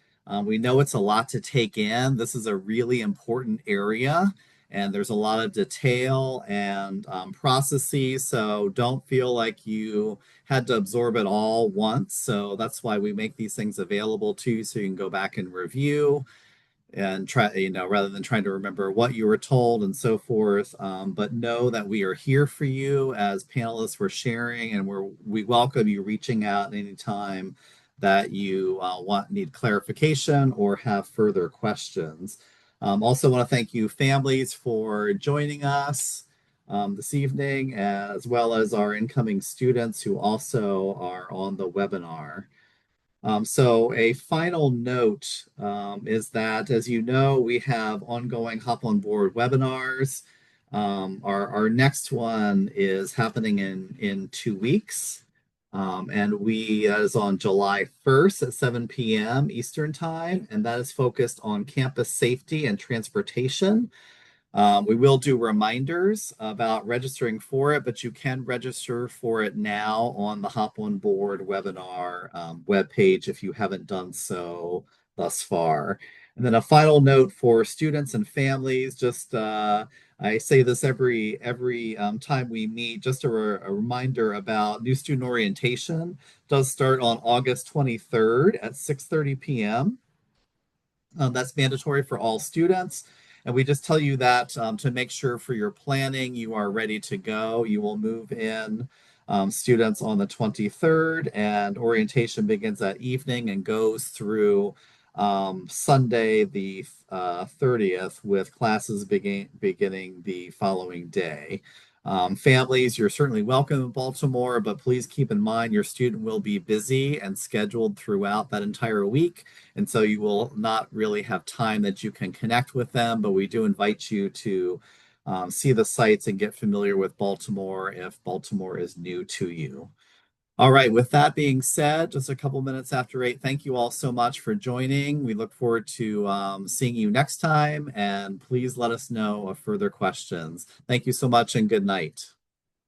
We know it's a lot to take in. This is a really important area, and there's a lot of detail and processes, so don't feel like you had to absorb it all once. So that's why we make these things available to you so you can go back and review and try, rather than trying to remember what you were told and so forth. But know that we are here for you as panelists. We're sharing, and we welcome you reaching out anytime that you need clarification or have further questions. Also want to thank you families for joining us this evening, as well as our incoming students who also are on the webinar. So a final note is that, as you know, we have ongoing Hop on Board webinars. Our next one is happening in 2 weeks. And that is on July 1st at 7 p.m. Eastern Time, and that is focused on campus safety and transportation. We will do reminders about registering for it, but you can register for it now on the Hop on Board webinar webpage if you haven't done so thus far. And then a final note for students and families, just I say this every time we meet, just a reminder about new student orientation does start on August 23rd at 6:30 p.m. That's mandatory for all students. And we just tell you that to make sure for your planning, you are ready to go. You will move in students on the 23rd, and orientation begins that evening and goes through Sunday, the 30th, with classes beginning the following day. Families, you're certainly welcome in Baltimore, but please keep in mind your student will be busy and scheduled throughout that entire week. And so you will not really have time that you can connect with them, but we do invite you to see the sites and get familiar with Baltimore if Baltimore is new to you. All right, with that being said, just a couple minutes after 8, thank you all so much for joining. We look forward to seeing you next time, and please let us know of further questions. Thank you so much and good night.